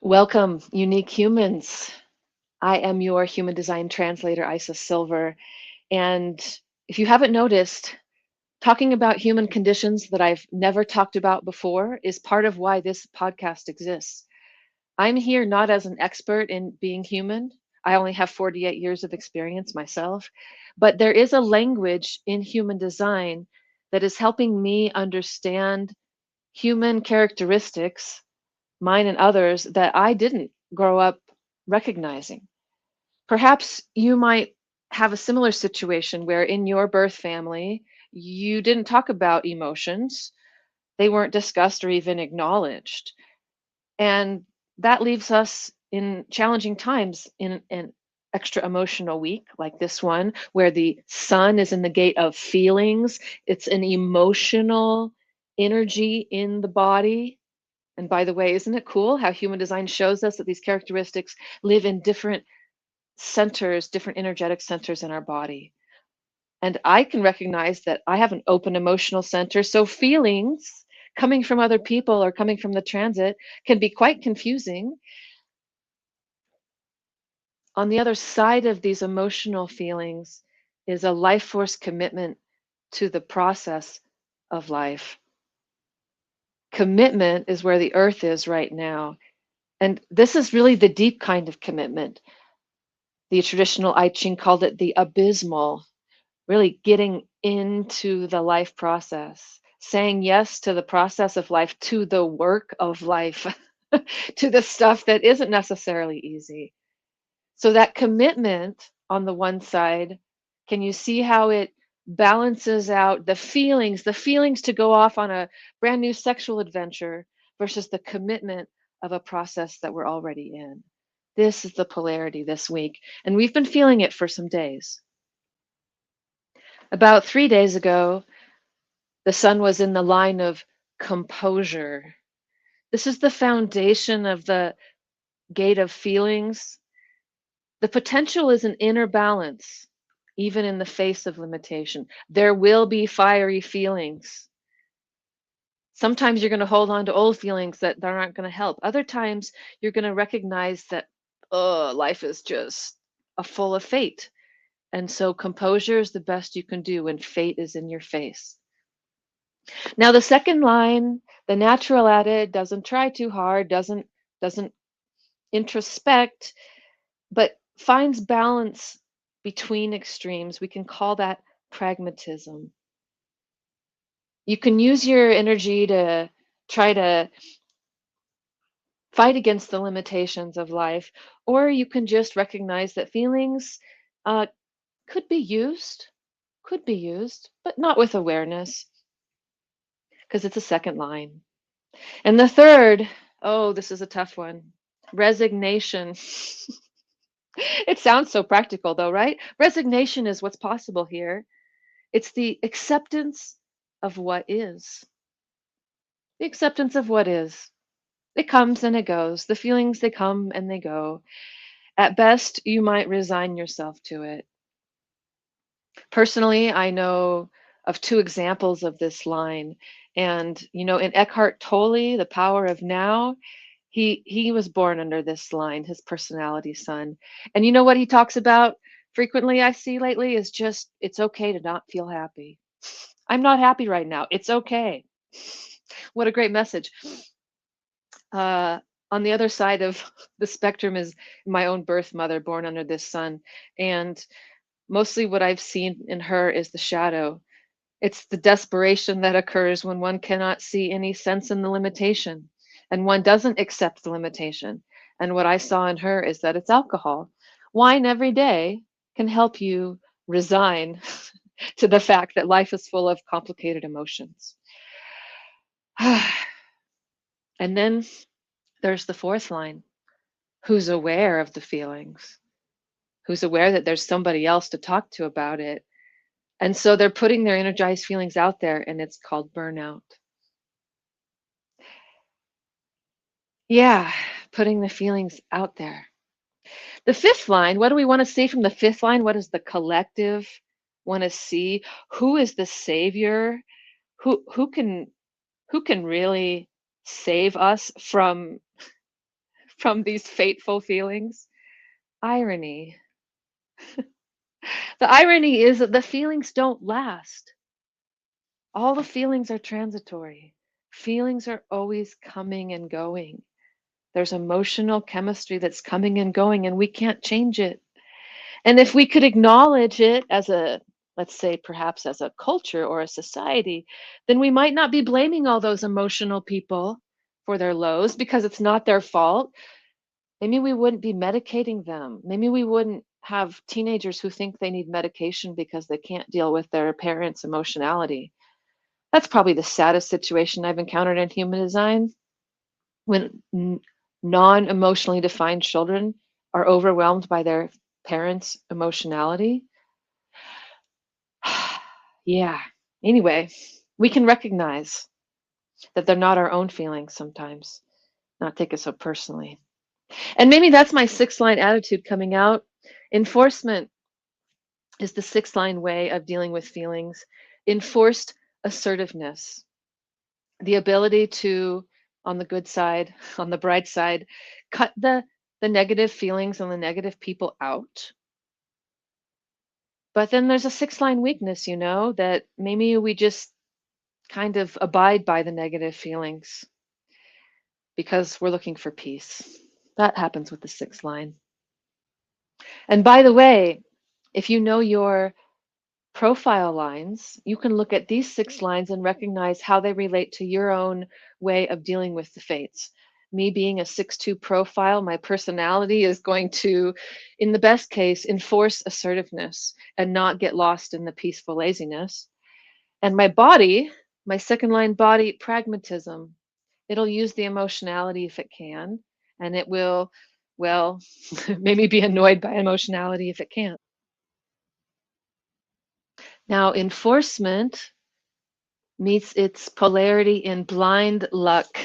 Welcome, unique humans. I am your human design translator, Isa Silver. And if you haven't noticed, talking about human conditions that I've never talked about before is part of why this podcast exists. I'm here not as an expert in being human. I only have 48 years of experience myself, but there is a language in human design that is helping me understand human characteristics, mine and others, that I didn't grow up recognizing. Perhaps you might have a similar situation where in your birth family, you didn't talk about emotions, they weren't discussed or even acknowledged. And that leaves us in challenging times in an extra emotional week like this one, where the sun is in the gate of feelings. It's an emotional energy in the body. And by the way, isn't it cool how human design shows us that these characteristics live in different centers, different energetic centers in our body? And I can recognize that I have an open emotional center. So feelings coming from other people or coming from the transit can be quite confusing. On the other side of these emotional feelings is a life force commitment to the process of life. Commitment is where the earth is right now. And this is really the deep kind of commitment. The traditional I Ching called it the abysmal, really getting into the life process, saying yes to the process of life, to the work of life, to the stuff that isn't necessarily easy. So, that commitment on the one side, can you see how it balances out the feelings to go off on a brand new sexual adventure versus the commitment of a process that we're already in? This is the polarity this week, and we've been feeling it for some days. About 3 days ago, the sun was in the line of composure. This is the foundation of the gate of feelings. The potential is an inner balance, even in the face of limitation. There will be fiery feelings. Sometimes you're going to hold on to old feelings that aren't going to help. Other times you're going to recognize that, oh, life is just a full of fate. And so composure is the best you can do when fate is in your face. Now the second line, the natural at it doesn't try too hard, doesn't introspect, but finds balance between extremes. We can call that pragmatism. You can use your energy to try to fight against the limitations of life, or you can just recognize that feelings uh, could be used, but not with awareness, because it's a second line. And the third, oh, this is a tough one, resignation. It sounds so practical, though, right? Resignation is what's possible here. It's the acceptance of what is. The acceptance of what is. It comes and it goes. The feelings, they come and they go. At best, you might resign yourself to it. Personally, I know of two examples of this line. And, in Eckhart Tolle, The Power of Now, he was born under this line, his personality son. And you know what he talks about frequently, I see lately, is just it's okay to not feel happy. I'm not happy right now. It's okay. What a great message. Uh, on the other side of the spectrum is my own birth mother, born under this sun. And mostly what I've seen in her is the shadow. It's the desperation that occurs when one cannot see any sense in the limitation and one doesn't accept the limitation. And what I saw in her is that it's alcohol. Wine every day can help you resign to the fact that life is full of complicated emotions. And then there's the fourth line, who's aware of the feelings, who's aware that there's somebody else to talk to about it. And so they're putting their energized feelings out there, and it's called burnout. Yeah, putting the feelings out there. The fifth line, what do we want to see from the fifth line? What does the collective want to see? Who is the savior? Who can really save us from from these fateful feelings? Irony. The irony is that the feelings don't last. All the feelings are transitory. Feelings are always coming and going. There's emotional chemistry that's coming and going, and we can't change it. And if we could acknowledge it as a, let's say, perhaps as a culture or a society, then we might not be blaming all those emotional people for their lows because it's not their fault. Maybe we wouldn't be medicating them. Maybe we wouldn't have teenagers who think they need medication because they can't deal with their parents' emotionality. That's probably the saddest situation I've encountered in human design when non emotionally defined children are overwhelmed by their parents' emotionality. Yeah. Anyway, we can recognize that they're not our own feelings sometimes, not take it so personally. And maybe that's my sixth line attitude coming out. Enforcement is the sixth line way of dealing with feelings. Enforced assertiveness, the ability to, on the good side, on the bright side, cut the negative feelings and the negative people out. But then there's a sixth line weakness, that maybe we just kind of abide by the negative feelings because we're looking for peace. That happens with the sixth line. And by the way, if you know your profile lines, you can look at these six lines and recognize how they relate to your own way of dealing with the fates. Me being a 6-2 profile, my personality is going to, in the best case, enforce assertiveness and not get lost in the peaceful laziness. And my body, my second line body, pragmatism. It'll use the emotionality if it can, and it will, well, maybe be annoyed by emotionality if it can't. Now, enforcement meets its polarity in blind luck.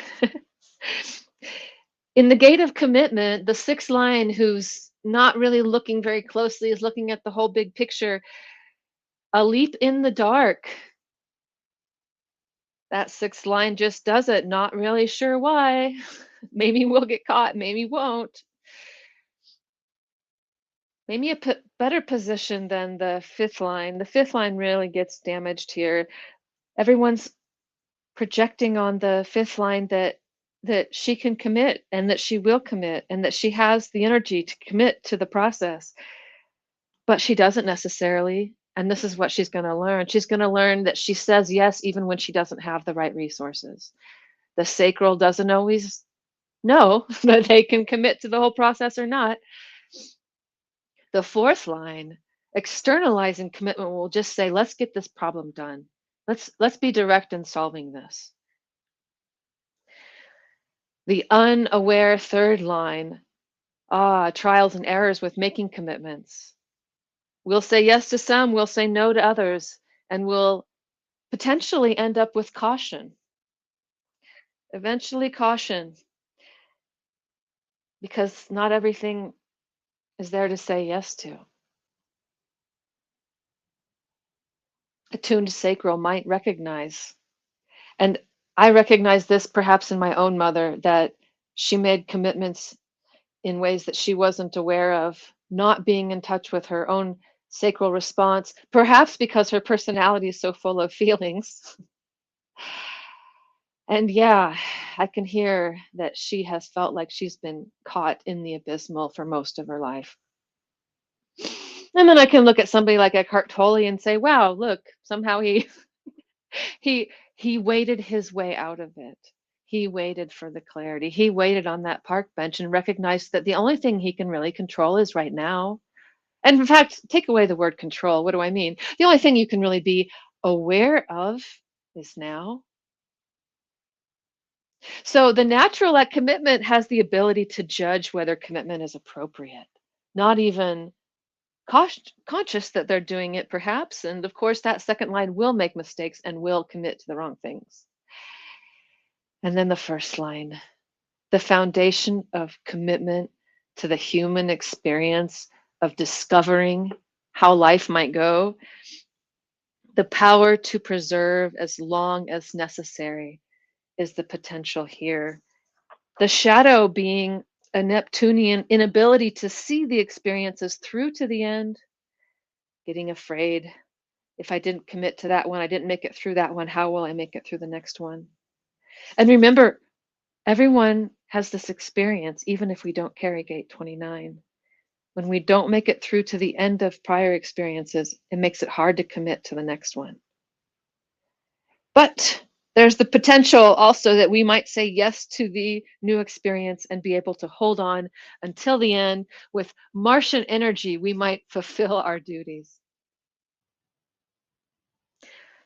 In the gate of commitment, the sixth line, who's not really looking very closely, is looking at the whole big picture. A leap in the dark. That sixth line just does it, not really sure why. Maybe we'll get caught, maybe won't. Maybe a better position than the fifth line. The fifth line really gets damaged here. Everyone's projecting on the fifth line that she can commit and that she will commit and that she has the energy to commit to the process. But she doesn't necessarily. And this is what she's going to learn. She's going to learn that she says yes even when she doesn't have the right resources. The sacral doesn't always know that they can commit to the whole process or not. The fourth line, externalizing commitment, will just say, let's get this problem done. Let's be direct in solving this. The unaware third line, trials and errors with making commitments. We'll say yes to some, we'll say no to others, and we'll potentially end up with caution. Eventually caution, because not everything is there to say yes to. Attuned sacral might recognize, and I recognize this perhaps in my own mother, that she made commitments in ways that she wasn't aware of, not being in touch with her own sacral response, perhaps because her personality is so full of feelings. And yeah, I can hear that she has felt like she's been caught in the abysmal for most of her life. And then I can look at somebody like Eckhart Tolle and say, wow, look, somehow he waited his way out of it. He waited for the clarity. He waited on that park bench and recognized that the only thing he can really control is right now. And in fact, take away the word control. What do I mean? The only thing you can really be aware of is now. So the natural at commitment has the ability to judge whether commitment is appropriate, not even conscious that they're doing it, perhaps. And of course, that second line will make mistakes and will commit to the wrong things. And then the first line, the foundation of commitment to the human experience of discovering how life might go, the power to preserve as long as necessary is the potential here. The shadow being a Neptunian inability to see the experiences through to the end, getting afraid. If I didn't commit to that one, I didn't make it through that one, how will I make it through the next one? And remember, everyone has this experience, even if we don't carry gate 29. When we don't make it through to the end of prior experiences, it makes it hard to commit to the next one. But there's the potential also that we might say yes to the new experience and be able to hold on until the end. With Martian energy, we might fulfill our duties.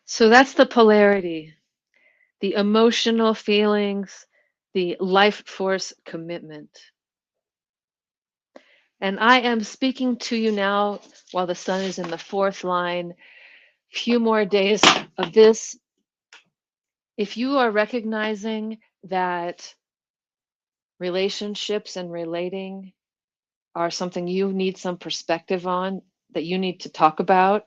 So that's the polarity, the emotional feelings, the life force commitment. And I am speaking to you now while the sun is in the fourth line. Few more days of this. If you are recognizing that relationships and relating are something you need some perspective on, that you need to talk about,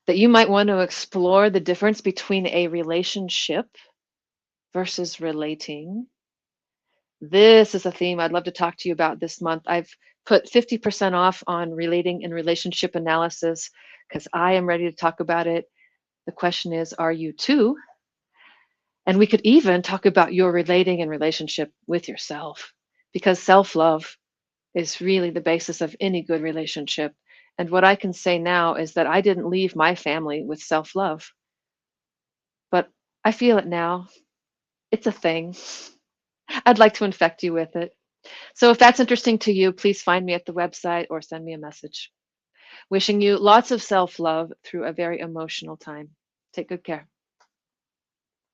that you might want to explore the difference between a relationship versus relating. This is a theme I'd love to talk to you about this month. I've put 50% off on relating and relationship analysis because I am ready to talk about it. The question is, are you too? And we could even talk about your relating and relationship with yourself, because self love is really the basis of any good relationship. And what I can say now is that I didn't leave my family with self love, but I feel it now. It's a thing. I'd like to infect you with it. So if that's interesting to you, please find me at the website or send me a message. Wishing you lots of self love through a very emotional time. Take good care.